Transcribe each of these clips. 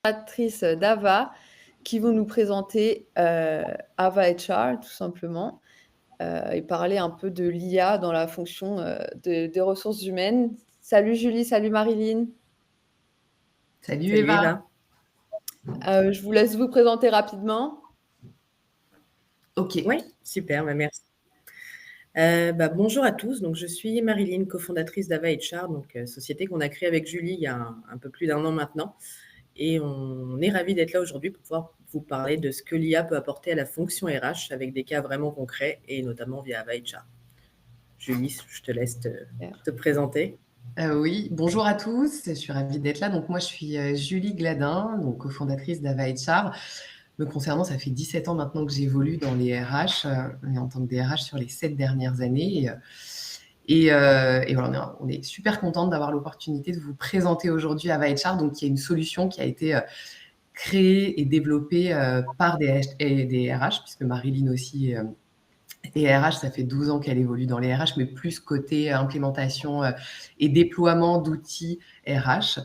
Cofondatrices d'Ava qui vont nous présenter Ava HR tout simplement et parler un peu de l'IA dans la fonction des ressources humaines. Salut Julie, salut Marilyn. Salut Salut Eva. Eva. Je vous laisse vous présenter rapidement. Ok. Oui, super, merci. Bonjour à tous, donc je suis Marilyn, cofondatrice d'Ava HR, donc société qu'on a créée avec Julie il y a un peu plus d'1 an maintenant. Et on est ravis d'être là aujourd'hui pour pouvoir vous parler de ce que l'IA peut apporter à la fonction RH avec des cas vraiment concrets et notamment via Ava HR. Julie, je te laisse te présenter. Oui, bonjour à tous, je suis ravie d'être là. Donc moi je suis Julie Gladin, donc cofondatrice d'Ava HR. Me concernant, ça fait 17 ans maintenant que j'évolue dans les RH et en tant que DRH sur les 7 dernières années. Et voilà, on est super contente d'avoir l'opportunité de vous présenter aujourd'hui Ava HR, donc qui est une solution qui a été créée et développée par des RH, puisque Marilyn aussi et RH, ça fait 12 ans qu'elle évolue dans les RH, mais plus côté implémentation et déploiement d'outils RH.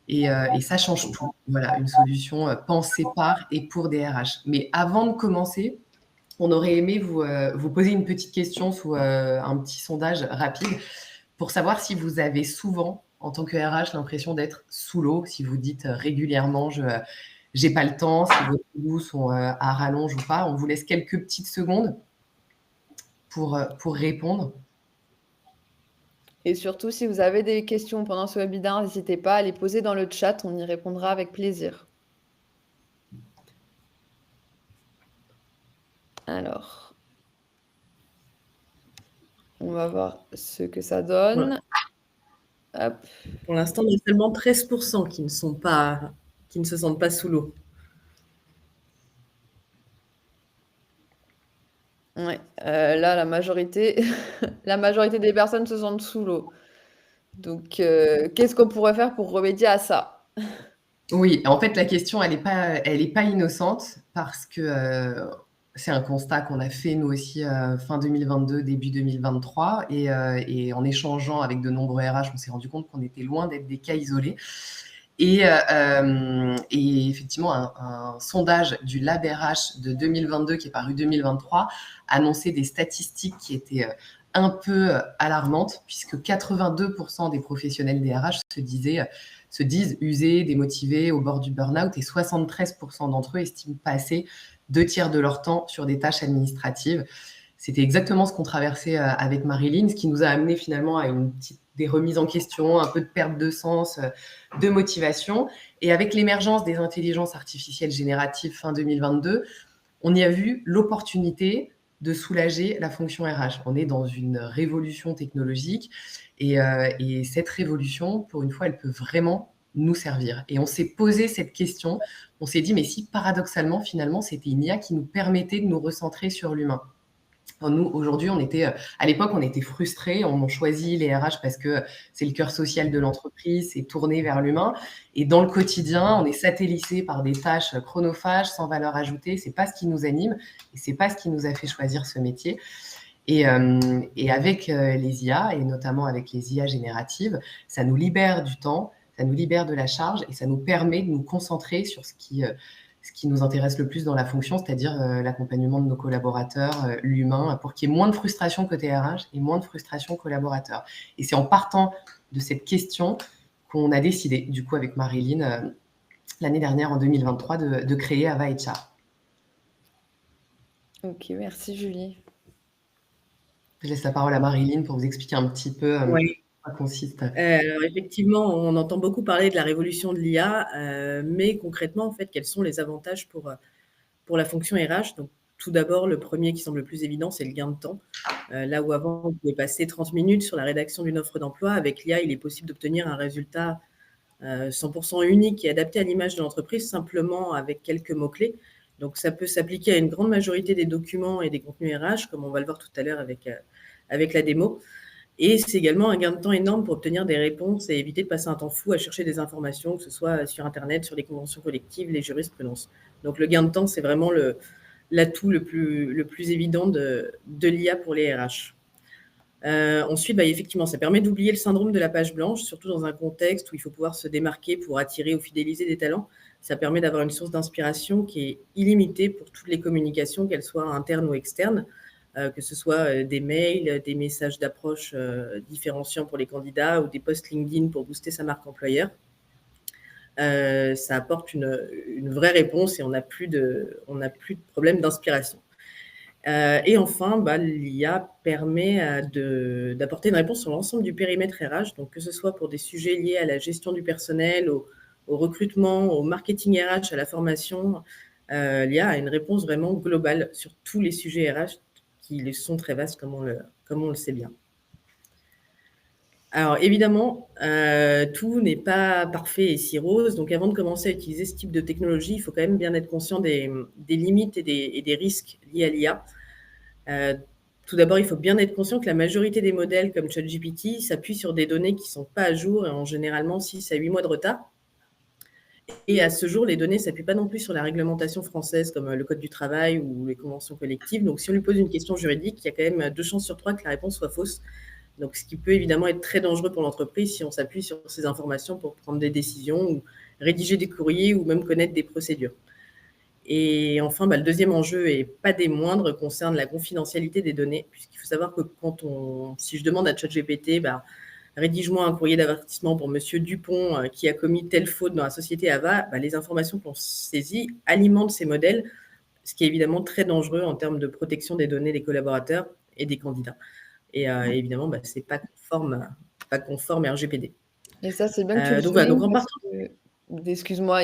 Et ça change tout. Voilà, une solution pensée par et pour des RH. Mais avant de commencer, on aurait aimé vous poser une petite question sous un petit sondage rapide pour savoir si vous avez souvent, en tant que RH, l'impression d'être sous l'eau, si vous dites régulièrement j'ai pas le temps, si vos goûts sont à rallonge ou pas. On vous laisse quelques petites secondes pour répondre. Et surtout, si vous avez des questions pendant ce webinaire, n'hésitez pas à les poser dans le chat, on y répondra avec plaisir. Alors, on va voir ce que ça donne. Voilà. Hop. Pour l'instant, il y a seulement 13% qui ne se sentent pas sous l'eau. Ouais, là, la majorité des personnes se sentent sous l'eau. Donc, qu'est-ce qu'on pourrait faire pour remédier à ça? Oui, en fait, la question, elle est pas innocente parce que c'est un constat qu'on a fait nous aussi fin 2022, début 2023, et en échangeant avec de nombreux RH, on s'est rendu compte qu'on était loin d'être des cas isolés. Et effectivement, un sondage du Lab RH de 2022 qui est paru 2023 annonçait des statistiques qui étaient un peu alarmantes, puisque 82% des professionnels des RH se disent usés, démotivés, au bord du burn-out, et 73% d'entre eux estiment passer 2/3 de leur temps sur des tâches administratives. C'était exactement ce qu'on traversait avec Marilyn, ce qui nous a amené finalement à des remises en question, un peu de perte de sens, de motivation. Et avec l'émergence des intelligences artificielles génératives fin 2022, on y a vu l'opportunité de soulager la fonction RH. On est dans une révolution technologique et cette révolution, pour une fois, elle peut vraiment nous servir. Et on s'est posé cette question, on s'est dit, mais si paradoxalement, finalement, c'était une IA qui nous permettait de nous recentrer sur l'humain. Nous, aujourd'hui, à l'époque, on était frustrés. On choisit les RH parce que c'est le cœur social de l'entreprise, c'est tourné vers l'humain. Et dans le quotidien, on est satellisé par des tâches chronophages, sans valeur ajoutée. C'est pas ce qui nous anime et c'est pas ce qui nous a fait choisir ce métier. Et avec les IA, et notamment avec les IA génératives, ça nous libère du temps, ça nous libère de la charge et ça nous permet de nous concentrer sur ce qui nous intéresse le plus dans la fonction, c'est-à-dire l'accompagnement de nos collaborateurs, l'humain, pour qu'il y ait moins de frustration côté RH et moins de frustration collaborateur. Et c'est en partant de cette question qu'on a décidé, du coup, avec Marilyn, l'année dernière, en 2023, de créer Ava HR. Ok, merci Julie. Je laisse la parole à Marilyn pour vous expliquer un petit peu Oui. quoi consiste. Alors effectivement, on entend beaucoup parler de la révolution de l'IA, mais concrètement, en fait, quels sont les avantages pour la fonction RH? Donc, tout d'abord, le premier qui semble le plus évident, c'est le gain de temps. Là où avant, on pouvait passer 30 minutes sur la rédaction d'une offre d'emploi, avec l'IA, il est possible d'obtenir un résultat 100% unique et adapté à l'image de l'entreprise, simplement avec quelques mots-clés. Donc, ça peut s'appliquer à une grande majorité des documents et des contenus RH, comme on va le voir tout à l'heure avec la démo. Et c'est également un gain de temps énorme pour obtenir des réponses et éviter de passer un temps fou à chercher des informations, que ce soit sur Internet, sur les conventions collectives, les jurisprudences. Donc, le gain de temps, c'est vraiment l'atout le plus évident de l'IA pour les RH. Ensuite, effectivement, ça permet d'oublier le syndrome de la page blanche, surtout dans un contexte où il faut pouvoir se démarquer pour attirer ou fidéliser des talents. Ça permet d'avoir une source d'inspiration qui est illimitée pour toutes les communications, qu'elles soient internes ou externes, que ce soit des mails, des messages d'approche différenciants pour les candidats ou des posts LinkedIn pour booster sa marque employeur. Ça apporte une vraie réponse et on n'a plus de problème d'inspiration. Et enfin, l'IA permet d'apporter une réponse sur l'ensemble du périmètre RH, donc que ce soit pour des sujets liés à la gestion du personnel, au recrutement, au marketing RH, à la formation. L'IA a une réponse vraiment globale sur tous les sujets RH qui sont très vastes, comme on le sait bien. Alors évidemment, tout n'est pas parfait et si rose. Donc avant de commencer à utiliser ce type de technologie, il faut quand même bien être conscient des limites et des risques liés à l'IA. Tout d'abord, il faut bien être conscient que la majorité des modèles comme ChatGPT s'appuient sur des données qui ne sont pas à jour et ont généralement 6 à 8 mois de retard. Et à ce jour, les données ne s'appuient pas non plus sur la réglementation française comme le Code du travail ou les conventions collectives. Donc si on lui pose une question juridique, il y a quand même 2 chances sur 3 que la réponse soit fausse. Donc ce qui peut évidemment être très dangereux pour l'entreprise si on s'appuie sur ces informations pour prendre des décisions ou rédiger des courriers ou même connaître des procédures. Et enfin, le deuxième enjeu, et pas des moindres, concerne la confidentialité des données, puisqu'il faut savoir que si je demande à ChatGPT, rédige-moi un courrier d'avertissement pour Monsieur Dupont qui a commis telle faute dans la société Ava, les informations qu'on saisit alimentent ces modèles, ce qui est évidemment très dangereux en termes de protection des données des collaborateurs et des candidats. Et évidemment, c'est pas conforme RGPD. Et ça, c'est bien que tu le donc voilà, donc soulignes en parce partant. que excuse-moi,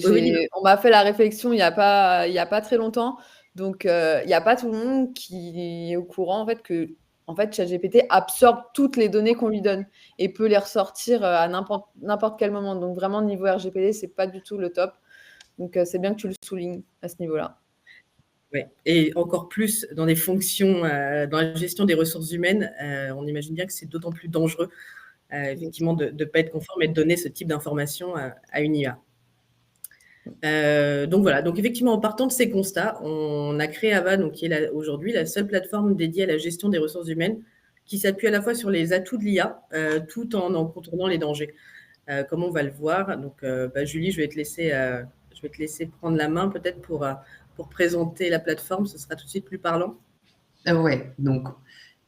Oui. on m'a fait la réflexion il y a pas très longtemps. Donc, il y a pas tout le monde qui est au courant, en fait, que, en fait, ChatGPT absorbe toutes les données qu'on lui donne et peut les ressortir, à n'importe quel moment. Donc vraiment, niveau RGPD, c'est pas du tout le top. Donc, c'est bien que tu le soulignes à ce niveau-là. Ouais. Et encore plus dans des fonctions, dans la gestion des ressources humaines, on imagine bien que c'est d'autant plus dangereux, effectivement, de ne pas être conforme et de donner ce type d'informations à une IA. Donc voilà, donc effectivement, en partant de ces constats, on a créé Ava, donc, qui est aujourd'hui la seule plateforme dédiée à la gestion des ressources humaines, qui s'appuie à la fois sur les atouts de l'IA, tout en contournant les dangers. Comme on va le voir. Donc, Julie, je vais te laisser prendre la main peut-être pour présenter la plateforme. Ce sera tout de suite plus parlant. Ouais, donc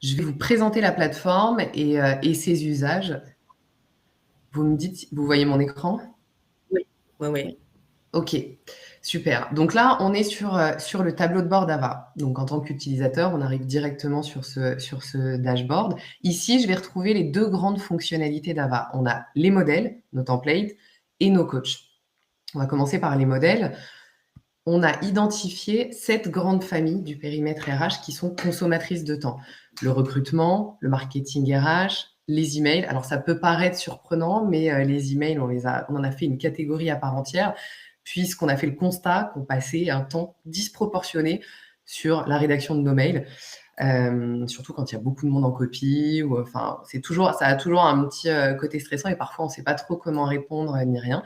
je vais vous présenter la plateforme et ses usages. Vous me dites, vous voyez mon écran? Oui. Ok, super. Donc là, on est sur le tableau de bord d'Ava. Donc en tant qu'utilisateur, on arrive directement sur ce dashboard. Ici, je vais retrouver les 2 grandes fonctionnalités d'Ava. On a les modèles, nos templates, et nos coachs. On va commencer par les modèles. On a identifié 7 grandes familles du périmètre RH qui sont consommatrices de temps. Le recrutement, le marketing RH, les emails. Alors, ça peut paraître surprenant, mais les emails, on en a fait une catégorie à part entière, puisqu'on a fait le constat qu'on passait un temps disproportionné sur la rédaction de nos mails, surtout quand il y a beaucoup de monde en copie. Ça a toujours un petit côté stressant et parfois, on ne sait pas trop comment répondre ni rien.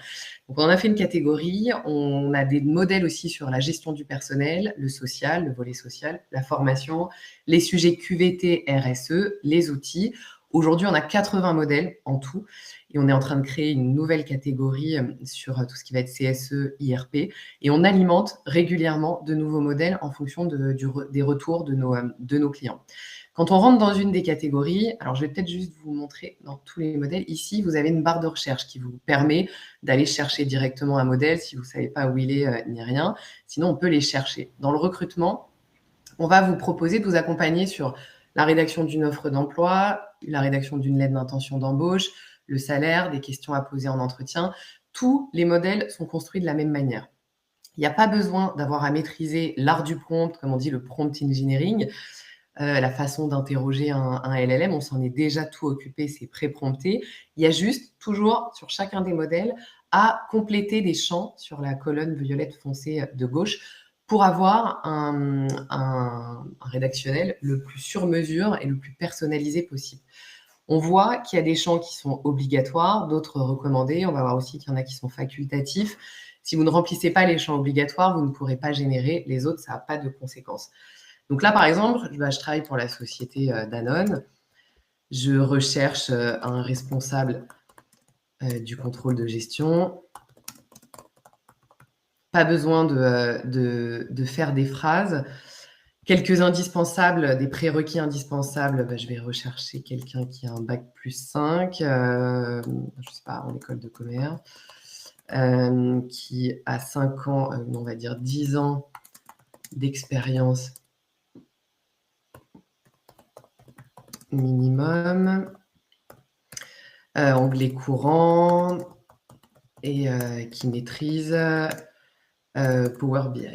Donc, on en a fait une catégorie. On a des modèles aussi sur la gestion du personnel, le social, le volet social, la formation, les sujets QVT, RSE, les outils. Aujourd'hui, on a 80 modèles en tout et on est en train de créer une nouvelle catégorie sur tout ce qui va être CSE, IRP et on alimente régulièrement de nouveaux modèles en fonction des retours de nos clients. Quand on rentre dans une des catégories, alors je vais peut-être juste vous montrer dans tous les modèles. Ici, vous avez une barre de recherche qui vous permet d'aller chercher directement un modèle si vous ne savez pas où il est ni rien. Sinon, on peut les chercher. Dans le recrutement, on va vous proposer de vous accompagner sur la rédaction d'une offre d'emploi, la rédaction d'une lettre d'intention d'embauche, le salaire, des questions à poser en entretien. Tous les modèles sont construits de la même manière. Il n'y a pas besoin d'avoir à maîtriser l'art du prompt, comme on dit, le prompt engineering, la façon d'interroger un LLM. On s'en est déjà tout occupé, c'est pré-prompté. Il y a juste, toujours, sur chacun des modèles, à compléter des champs sur la colonne violette foncée de gauche pour avoir un rédactionnel le plus sur mesure et le plus personnalisé possible. On voit qu'il y a des champs qui sont obligatoires, d'autres recommandés. On va voir aussi qu'il y en a qui sont facultatifs. Si vous ne remplissez pas les champs obligatoires, vous ne pourrez pas générer. Les autres, ça n'a pas de conséquences. Donc là, par exemple, je travaille pour la société Danone. Je recherche un responsable du contrôle de gestion. Pas besoin de faire des phrases. Quelques indispensables, des prérequis indispensables, je vais rechercher quelqu'un qui a un bac +5, je sais pas, en école de commerce, qui a 5 ans, on va dire 10 ans d'expérience minimum, anglais courant et qui maîtrise Power BI.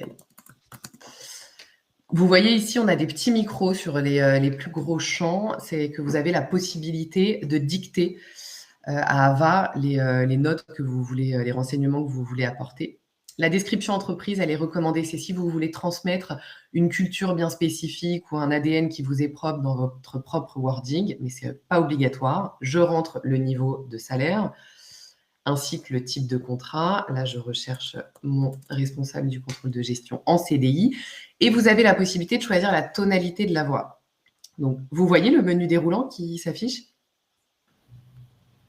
Vous voyez ici, on a des petits micros sur les plus gros champs. C'est que vous avez la possibilité de dicter à Ava les notes que vous voulez, les renseignements que vous voulez apporter. La description entreprise, elle est recommandée. C'est si vous voulez transmettre une culture bien spécifique ou un ADN qui vous est propre dans votre propre wording, mais ce n'est pas obligatoire. Je rentre le niveau de salaire ainsi que le type de contrat. Là, je recherche mon responsable du contrôle de gestion en CDI. Et vous avez la possibilité de choisir la tonalité de la voix. Donc, vous voyez le menu déroulant qui s'affiche?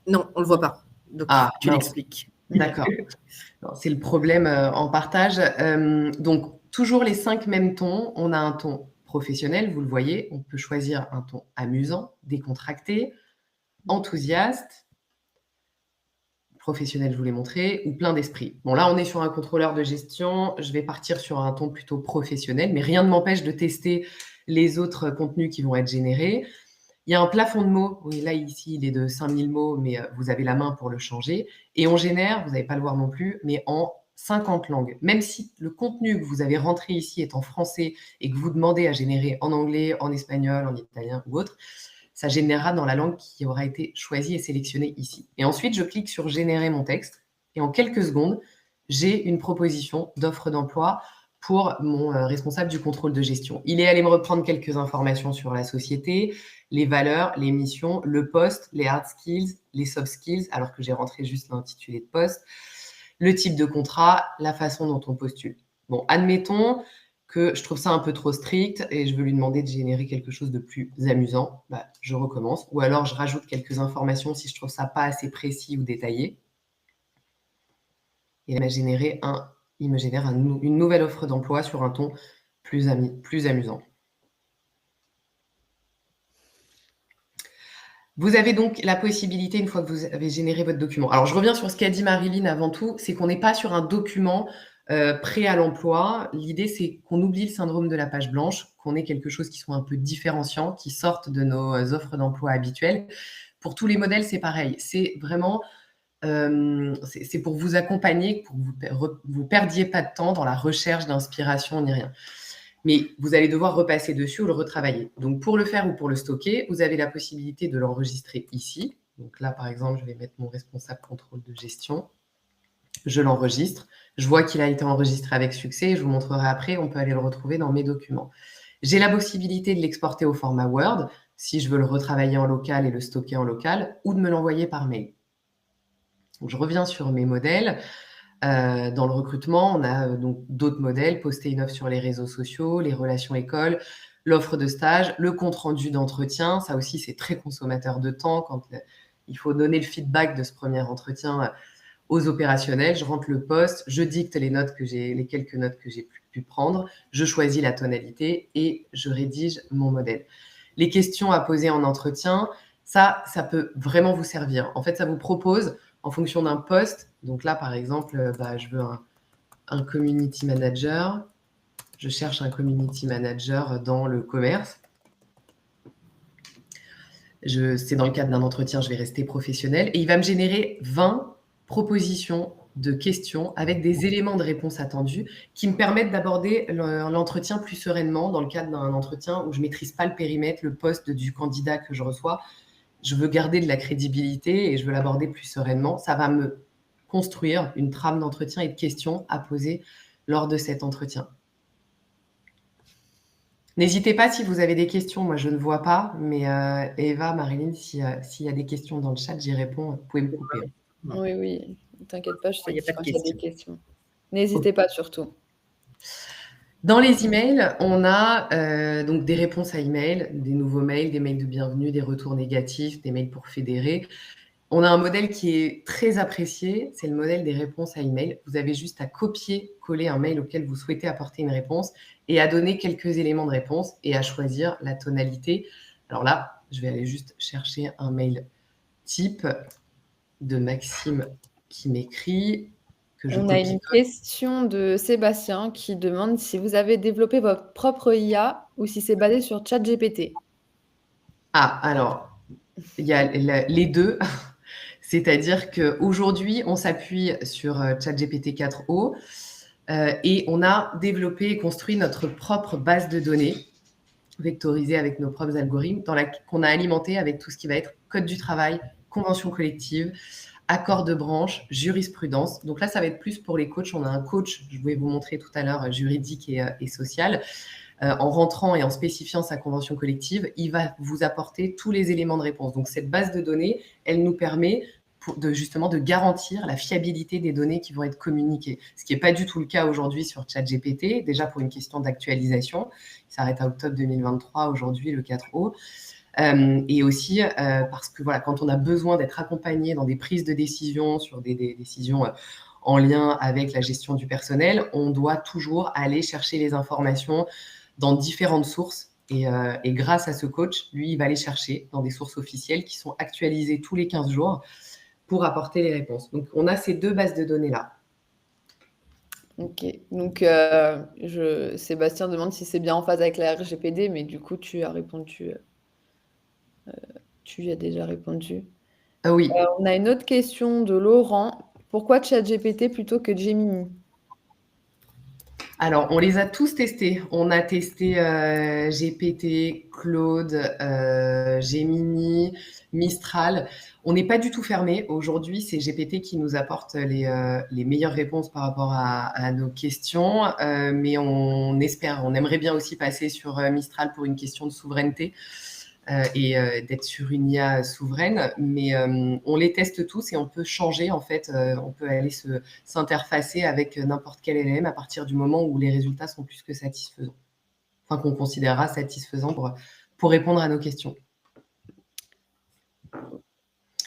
Non, on ne le voit pas. Donc, tu l'expliques. D'accord. C'est le problème en partage. Donc, toujours les 5 mêmes tons. On a un ton professionnel, vous le voyez. On peut choisir un ton amusant, décontracté, enthousiaste, professionnel, je vous l'ai montré, ou plein d'esprit. Bon, là, on est sur un contrôleur de gestion. Je vais partir sur un ton plutôt professionnel, mais rien ne m'empêche de tester les autres contenus qui vont être générés. Il y a un plafond de mots. Oui, là, ici, il est de 5000 mots, mais vous avez la main pour le changer. Et on génère, vous n'allez pas le voir non plus, mais en 50 langues. Même si le contenu que vous avez rentré ici est en français et que vous demandez à générer en anglais, en espagnol, en italien ou autre, ça générera dans la langue qui aura été choisie et sélectionnée ici. Et ensuite, je clique sur « Générer mon texte » et en quelques secondes, j'ai une proposition d'offre d'emploi pour mon responsable du contrôle de gestion. Il est allé me reprendre quelques informations sur la société, les valeurs, les missions, le poste, les hard skills, les soft skills, alors que j'ai rentré juste l'intitulé de poste, le type de contrat, la façon dont on postule. Bon, admettons que je trouve ça un peu trop strict et je veux lui demander de générer quelque chose de plus amusant, je recommence. Ou alors, je rajoute quelques informations si je trouve ça pas assez précis ou détaillé. Et il me génère une nouvelle offre d'emploi sur un ton plus amusant. Vous avez donc la possibilité, une fois que vous avez généré votre document. Alors, je reviens sur ce qu'a dit Marilyn avant tout, c'est qu'on n'est pas sur un document prêt à l'emploi. L'idée, c'est qu'on oublie le syndrome de la page blanche, qu'on ait quelque chose qui soit un peu différenciant, qui sorte de nos offres d'emploi habituelles. Pour tous les modèles, c'est pareil. C'est vraiment, c'est pour vous accompagner, pour que vous perdiez pas de temps dans la recherche d'inspiration ni rien. Mais vous allez devoir repasser dessus ou le retravailler. Donc, pour le faire ou pour le stocker, vous avez la possibilité de l'enregistrer ici. Donc là, par exemple, je vais mettre mon responsable contrôle de gestion. Je l'enregistre. Je vois qu'il a été enregistré avec succès. Je vous montrerai après. On peut aller le retrouver dans mes documents. J'ai la possibilité de l'exporter au format Word si je veux le retravailler en local et le stocker en local ou de me l'envoyer par mail. Donc, je reviens sur mes modèles. Dans le recrutement, on a donc d'autres modèles, poster une offre sur les réseaux sociaux, les relations écoles, l'offre de stage, le compte-rendu d'entretien. Ça aussi, c'est très consommateur de temps quand il faut donner le feedback de ce premier entretien aux opérationnels. Je rentre le poste, je dicte les quelques notes que j'ai pu prendre, je choisis la tonalité et je rédige mon modèle. Les questions à poser en entretien, ça peut vraiment vous servir. En fait, ça vous propose en fonction d'un poste. Donc là, par exemple, je veux un community manager. Je cherche un community manager dans le commerce. C'est dans le cadre d'un entretien, je vais rester professionnel. Et il va me générer 20 propositions de questions avec des éléments de réponse attendus qui me permettent d'aborder l'entretien plus sereinement dans le cadre d'un entretien où je ne maîtrise pas le périmètre, le poste du candidat que je reçois. Je veux garder de la crédibilité et je veux l'aborder plus sereinement. Ça va me construire une trame d'entretien et de questions à poser lors de cet entretien. N'hésitez pas si vous avez des questions. Moi, je ne vois pas, mais Eva, Marilyn, s'il y a des questions dans le chat, j'y réponds. Vous pouvez me couper. Oui, ne t'inquiète pas, je te dis Il n'y a pas de quand il y a des questions. questions. N'hésitez pas surtout. Dans les emails, on a donc des réponses à email, des nouveaux mails, des mails de bienvenue, des retours négatifs, des mails pour fédérer. On a un modèle qui est très apprécié, c'est le modèle des réponses à email. Vous avez juste à copier-coller un mail auquel vous souhaitez apporter une réponse et à donner quelques éléments de réponse et à choisir la tonalité. Alors là, je vais aller juste chercher un mail type de Maxime qui m'écrit, que je On a une copie-colle. question de Sébastien qui demande si vous avez développé votre propre IA ou si c'est basé sur ChatGPT. Ah, alors, il y a les deux. C'est-à-dire qu'aujourd'hui, on s'appuie sur ChatGPT 4o et on a développé et construit notre propre base de données vectorisée avec nos propres algorithmes qu'on a alimenté avec tout ce qui va être code du travail, convention collective, accord de branche, jurisprudence. Donc là, ça va être plus pour les coachs. On a un coach, je vais vous montrer tout à l'heure, juridique et social. En rentrant et en spécifiant sa convention collective, il va vous apporter tous les éléments de réponse. Donc cette base de données, elle nous permet justement de garantir la fiabilité des données qui vont être communiquées. Ce qui n'est pas du tout le cas aujourd'hui sur ChatGPT, déjà pour une question d'actualisation. Il s'arrête à octobre 2023, aujourd'hui le 4o. Et aussi parce que voilà, quand on a besoin d'être accompagné dans des prises de décision, sur des décisions en lien avec la gestion du personnel, on doit toujours aller chercher les informations dans différentes sources. Et grâce à ce coach, lui, il va aller chercher dans des sources officielles qui sont actualisées tous les 15 jours pour apporter les réponses. Donc, on a ces deux bases de données-là. Ok, donc Sébastien demande si c'est bien en phase avec la RGPD, mais du coup, tu as répondu. Tu y as déjà répondu. Oui. On a une autre question de Laurent. Pourquoi ChatGPT plutôt que Gemini? Alors, on les a tous testés. On a testé GPT, Claude, Gemini, Mistral. On n'est pas du tout fermé. Aujourd'hui, c'est GPT qui nous apporte les meilleures réponses par rapport à nos questions. Mais on espère, on aimerait bien aussi passer sur Mistral pour une question de souveraineté. Et d'être sur une IA souveraine, mais on les teste tous et on peut changer en fait, on peut aller s'interfacer avec n'importe quel LLM à partir du moment où les résultats sont plus que satisfaisants, enfin qu'on considérera satisfaisants pour répondre à nos questions.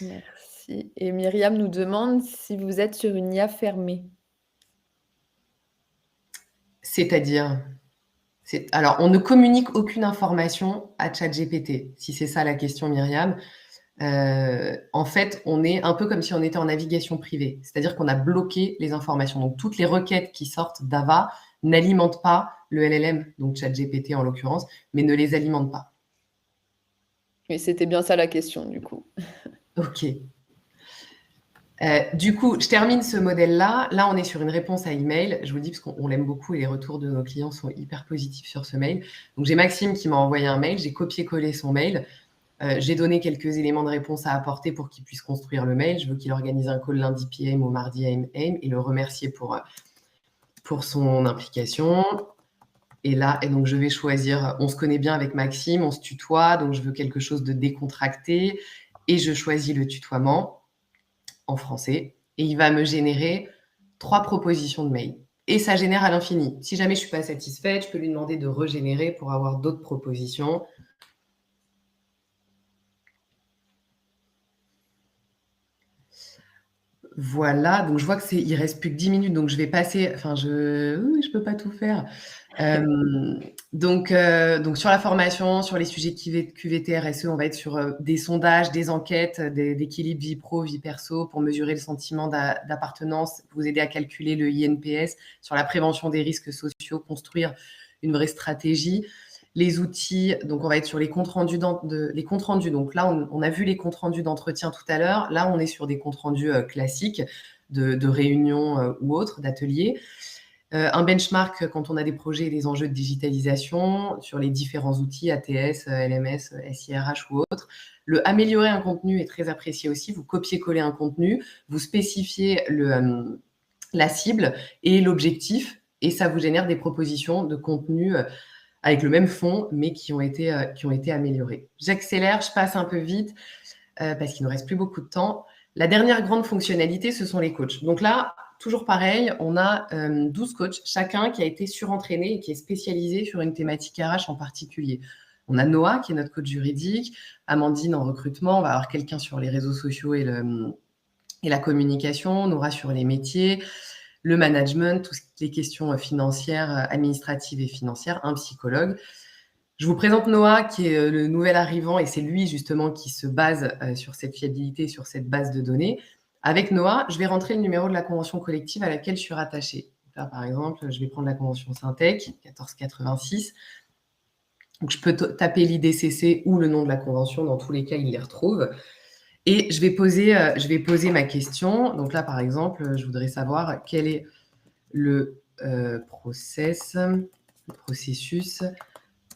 Merci. Et Myriam nous demande si vous êtes sur une IA fermée. C'est-à-dire alors, on ne communique aucune information à ChatGPT, si c'est ça la question, Myriam. En fait, on est un peu comme si on était en navigation privée, c'est-à-dire qu'on a bloqué les informations. Donc, toutes les requêtes qui sortent d'Ava n'alimentent pas le LLM, donc ChatGPT en l'occurrence, mais ne les alimentent pas. Oui, c'était bien ça la question, du coup. Ok. Du coup, je termine ce modèle-là. Là, on est sur une réponse à email. Je vous le dis parce qu'on l'aime beaucoup et les retours de nos clients sont hyper positifs sur ce mail. Donc, j'ai Maxime qui m'a envoyé un mail. J'ai copié-collé son mail. J'ai donné quelques éléments de réponse à apporter pour qu'il puisse construire le mail. Je veux qu'il organise un call lundi PM ou mardi AM et le remercier pour son implication. Et là, donc je vais choisir, on se connaît bien avec Maxime, on se tutoie, donc je veux quelque chose de décontracté et je choisis le tutoiement en français et il va me générer 3 propositions de mail. Et ça génère à l'infini. Si jamais je ne suis pas satisfaite, je peux lui demander de régénérer pour avoir d'autres propositions. Voilà, donc je vois il reste plus que 10 minutes, donc je vais passer, je peux pas tout faire. Donc sur la formation, sur les sujets QVT, RSE, on va être sur des sondages, des enquêtes, d'équilibre vie pro, vie perso, pour mesurer le sentiment d'appartenance, vous aider à calculer le INPS, sur la prévention des risques sociaux, construire une vraie stratégie. Les outils, donc on va être sur les comptes rendus. Donc là, on a vu les comptes rendus d'entretien tout à l'heure. Là, on est sur des comptes rendus classiques de réunions ou autres, d'ateliers. Un benchmark quand on a des projets et des enjeux de digitalisation sur les différents outils ATS, LMS, SIRH ou autres. Le améliorer un contenu est très apprécié aussi. Vous copiez-collez un contenu, vous spécifiez la cible et l'objectif et ça vous génère des propositions de contenu avec le même fond, mais qui ont été améliorés. J'accélère, je passe un peu vite parce qu'il ne reste plus beaucoup de temps. La dernière grande fonctionnalité, ce sont les coachs. Donc là, toujours pareil, on a 12 coachs, chacun qui a été surentraîné et qui est spécialisé sur une thématique RH en particulier. On a Noah, qui est notre coach juridique, Amandine en recrutement, on va avoir quelqu'un sur les réseaux sociaux et la communication, Nora sur les métiers, le management, toutes les questions financières, administratives et financières, un psychologue. Je vous présente Noah, qui est le nouvel arrivant, et c'est lui justement qui se base sur cette fiabilité, sur cette base de données. Avec Noah, je vais rentrer le numéro de la convention collective à laquelle je suis rattachée. Là, par exemple, je vais prendre la convention Syntec, 1486. Donc, je peux taper l'IDCC ou le nom de la convention. Dans tous les cas, il les retrouve. Et je vais poser ma question. Donc là, par exemple, je voudrais savoir quel est le processus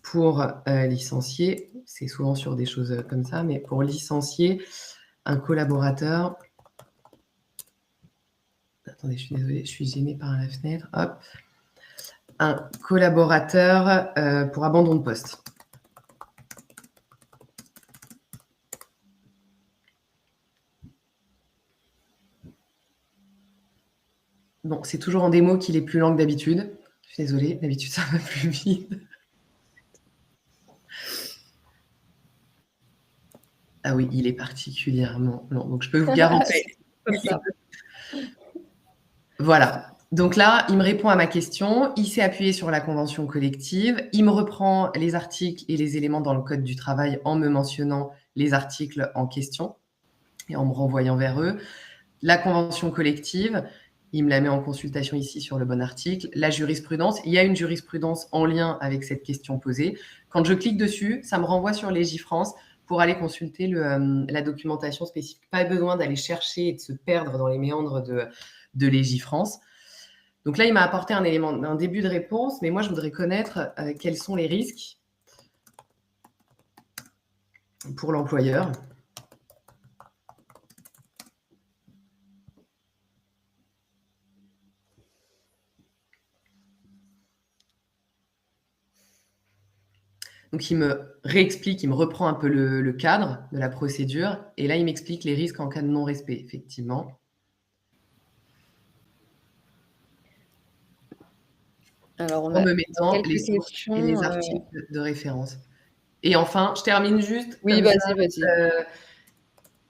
pour licencier. C'est souvent sur des choses comme ça, mais pour licencier un collaborateur. Attendez, je suis désolée, je suis gênée par la fenêtre. Hop. Un collaborateur pour abandon de poste. Bon, c'est toujours en démo qu'il est plus lent que d'habitude. Je suis désolée, d'habitude ça va plus vite. Ah oui, il est particulièrement lent. Donc je peux vous garantir. Voilà. Donc là, il me répond à ma question. Il s'est appuyé sur la convention collective. Il me reprend les articles et les éléments dans le code du travail en me mentionnant les articles en question et en me renvoyant vers eux. La convention collective, il me la met en consultation ici sur le bon article. La jurisprudence, il y a une jurisprudence en lien avec cette question posée. Quand je clique dessus, ça me renvoie sur Légifrance pour aller consulter la documentation spécifique. Pas besoin d'aller chercher et de se perdre dans les méandres de Légifrance. Donc là, il m'a apporté un début de réponse, mais moi, je voudrais connaître quels sont les risques pour l'employeur. Donc, il me réexplique, il me reprend un peu le cadre de la procédure. Et là, il m'explique les risques en cas de non-respect, effectivement. Alors, on en a me mettant les sources et les articles de référence. Et enfin, je termine juste. Oui, vas-y.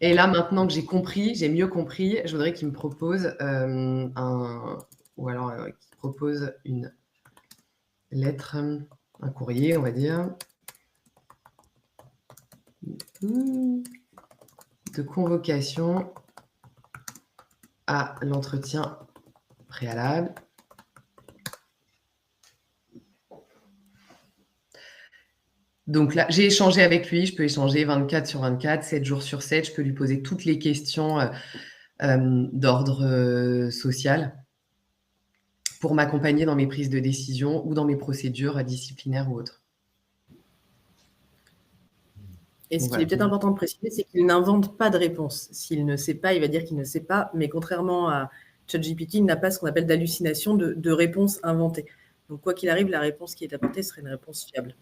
Et là, maintenant que j'ai compris, j'ai mieux compris, je voudrais qu'il me propose qu'il propose une lettre, un courrier, on va dire, de convocation à l'entretien préalable. Donc là, j'ai échangé avec lui, je peux échanger 24 sur 24, 7 jours sur 7, je peux lui poser toutes les questions d'ordre social pour m'accompagner dans mes prises de décision ou dans mes procédures disciplinaires ou autres. Et ce qu'il est peut-être important de préciser, c'est qu'il n'invente pas de réponse. S'il ne sait pas, il va dire qu'il ne sait pas, mais contrairement à ChatGPT, il n'a pas ce qu'on appelle d'hallucination de réponse inventée. Donc quoi qu'il arrive, la réponse qui est apportée serait une réponse fiable.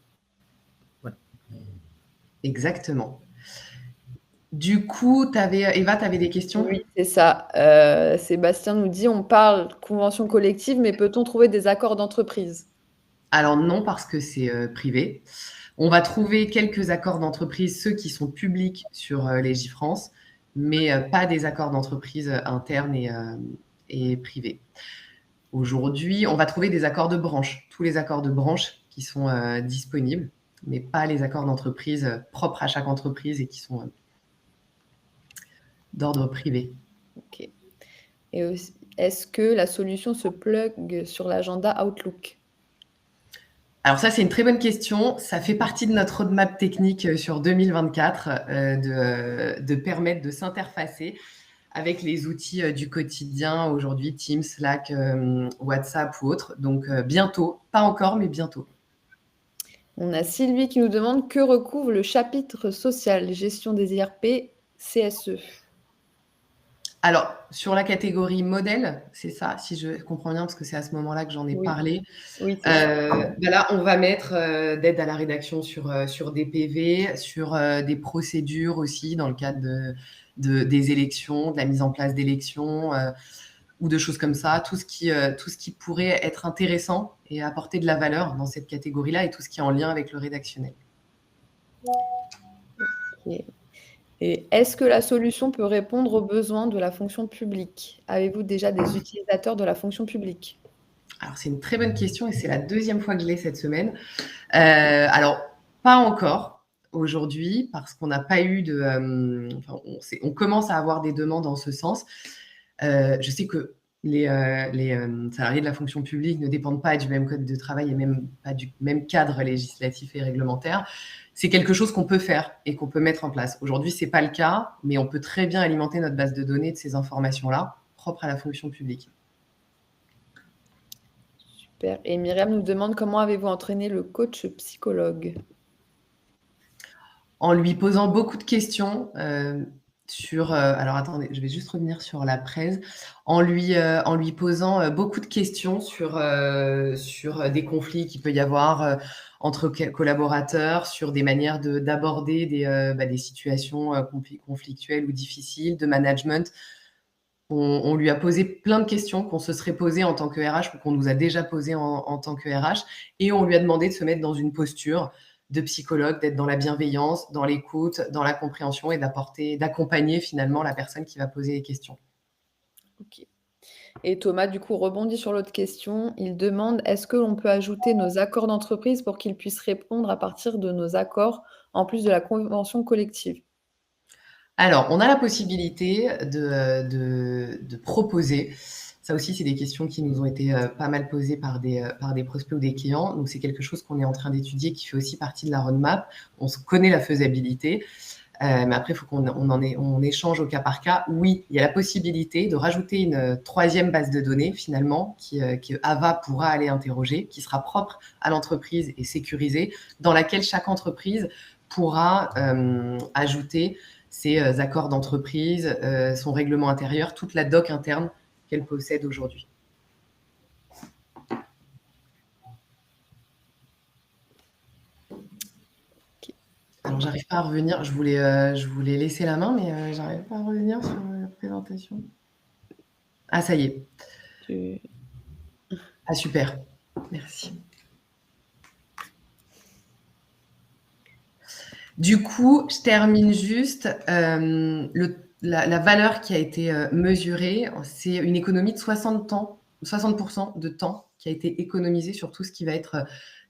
Voilà. Exactement. Du coup, Eva, tu avais des questions? Oui, c'est ça. Sébastien nous dit, on parle convention collective, mais peut-on trouver des accords d'entreprise? Alors non, parce que c'est privé. On va trouver quelques accords d'entreprise, ceux qui sont publics sur Légifrance, mais pas des accords d'entreprise internes et privés. Aujourd'hui, on va trouver des accords de branche, tous les accords de branche qui sont disponibles, mais pas les accords d'entreprise propres à chaque entreprise et qui sont d'ordre privé. Ok. Et est-ce que la solution se plug sur l'agenda Outlook? Alors ça, c'est une très bonne question. Ça fait partie de notre roadmap technique sur 2024 de permettre de s'interfacer avec les outils du quotidien, aujourd'hui Teams, Slack, WhatsApp ou autres. Donc bientôt, pas encore, mais bientôt. On a Sylvie qui nous demande que recouvre le chapitre social, gestion des IRP, CSE. Alors, sur la catégorie modèle, c'est ça, si je comprends bien, parce que c'est à ce moment-là que j'en ai parlé. Oui, là, on va mettre d'aide à la rédaction sur des PV, sur des procédures aussi, dans le cadre des élections, de la mise en place d'élections, ou de choses comme ça, tout ce qui pourrait être intéressant et apporter de la valeur dans cette catégorie-là et tout ce qui est en lien avec le rédactionnel. Ok. Et est-ce que la solution peut répondre aux besoins de la fonction publique? Avez-vous déjà des utilisateurs de la fonction publique? Alors, c'est une très bonne question et c'est la deuxième fois que je l'ai cette semaine. Alors, pas encore aujourd'hui parce qu'on n'a pas eu de... on commence à avoir des demandes en ce sens. Je sais que les salariés de la fonction publique ne dépendent pas du même code de travail et même pas du même cadre législatif et réglementaire. C'est quelque chose qu'on peut faire et qu'on peut mettre en place. Aujourd'hui, c'est pas le cas, mais on peut très bien alimenter notre base de données de ces informations-là, propres à la fonction publique. Super. Et Myriam nous demande comment avez-vous entraîné le coach psychologue? En lui posant beaucoup de questions sur... alors attendez, je vais juste revenir sur la presse. En lui posant beaucoup de questions sur des conflits qu'il peut y avoir entre collaborateurs, sur des manières d'aborder des situations conflictuelles ou difficiles, de management. On lui a posé plein de questions qu'on se serait posées en tant que RH ou qu'on nous a déjà posées en tant que RH. Et on lui a demandé de se mettre dans une posture de psychologue, d'être dans la bienveillance, dans l'écoute, dans la compréhension et d'accompagner finalement la personne qui va poser les questions. Ok. Et Thomas, du coup, rebondit sur l'autre question. Il demande, est-ce que l'on peut ajouter nos accords d'entreprise pour qu'ils puissent répondre à partir de nos accords, en plus de la convention collective? Alors, on a la possibilité de proposer. Ça aussi, c'est des questions qui nous ont été pas mal posées par des prospects ou des clients. Donc, c'est quelque chose qu'on est en train d'étudier, qui fait aussi partie de la roadmap. On se connaît la faisabilité. Mais après, il faut qu'on échange au cas par cas. Oui, il y a la possibilité de rajouter une troisième base de données, finalement, que Ava pourra aller interroger, qui sera propre à l'entreprise et sécurisée, dans laquelle chaque entreprise pourra ajouter ses accords d'entreprise, son règlement intérieur, toute la doc interne qu'elle possède aujourd'hui. Alors, j'arrive pas à revenir. Je voulais laisser la main, mais j'arrive pas à revenir sur la présentation. Ah, ça y est. Ah, super. Merci. Du coup, je termine juste. La valeur qui a été mesurée, c'est une économie de 60% de temps qui a été économisé sur tout ce qui va être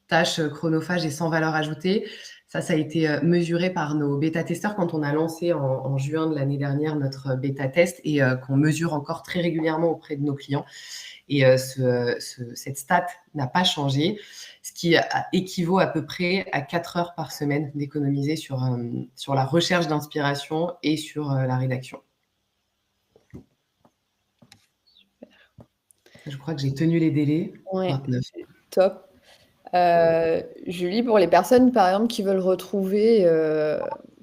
tâches chronophages et sans valeur ajoutée. Ça a été mesuré par nos bêta-testeurs quand on a lancé en juin de l'année dernière notre bêta-test et qu'on mesure encore très régulièrement auprès de nos clients. Et cette stat n'a pas changé, ce qui équivaut à peu près à 4 heures par semaine d'économiser sur la recherche d'inspiration et sur la rédaction. Super. Je crois que j'ai tenu les délais. Ouais, 29. top. Julie, pour les personnes, par exemple, qui veulent retrouver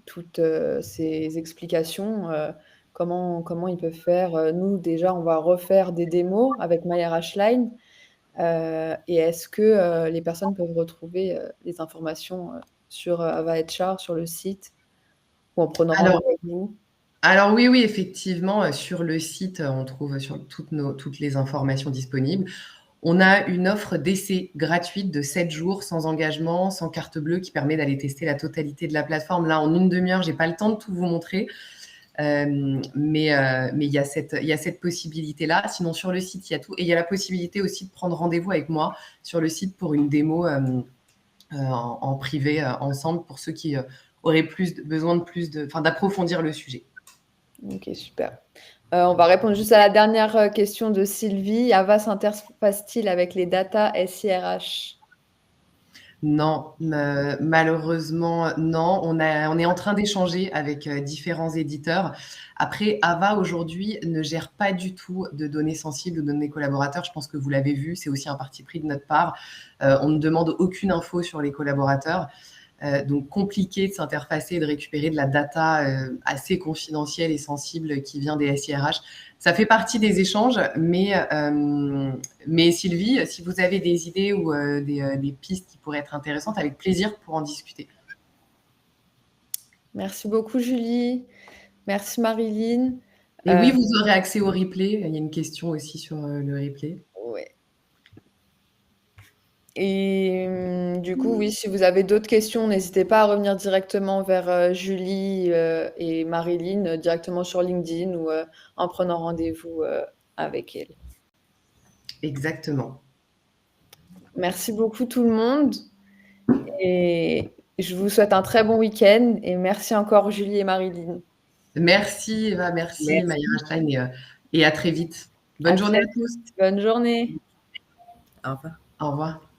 toutes ces explications, comment ils peuvent faire? Nous, déjà, on va refaire des démos avec MyRHline. Et est-ce que les personnes peuvent retrouver les informations sur Ava HR, sur le site, ou en prenant rendez-vous avec vous? Alors oui, effectivement, sur le site, on trouve toutes les informations disponibles. On a une offre d'essai gratuite de 7 jours, sans engagement, sans carte bleue, qui permet d'aller tester la totalité de la plateforme. Là, en une demi-heure, j'ai pas le temps de tout vous montrer, mais il y a cette possibilité-là. Sinon, sur le site, il y a tout. Et il y a la possibilité aussi de prendre rendez-vous avec moi sur le site pour une démo en privé, ensemble, pour ceux qui auraient besoin d'approfondir le sujet. Ok, super. On va répondre juste à la dernière question de Sylvie. Ava s'interface-t-il avec les data SIRH? Non, malheureusement, non. On est en train d'échanger avec différents éditeurs. Après, Ava, aujourd'hui, ne gère pas du tout de données sensibles, de données collaborateurs. Je pense que vous l'avez vu, c'est aussi un parti pris de notre part. On ne demande aucune info sur les collaborateurs. Donc, compliqué de s'interfacer et de récupérer de la data assez confidentielle et sensible qui vient des SIRH. Ça fait partie des échanges, mais Sylvie, si vous avez des idées ou des pistes qui pourraient être intéressantes, avec plaisir pour en discuter. Merci beaucoup, Julie. Merci, Marilyn. Et oui, vous aurez accès au replay. Il y a une question aussi sur le replay. Ouais. Et du coup, oui, si vous avez d'autres questions, n'hésitez pas à revenir directement vers Julie et Marilyn, directement sur LinkedIn ou en prenant rendez-vous avec elles. Exactement. Merci beaucoup tout le monde. Et je vous souhaite un très bon week-end. Et merci encore Julie et Marilyn. Merci Eva, merci Maya Rastein et à très vite. À Bonne journée très à tous. vite. Bonne journée. Au revoir. Au revoir.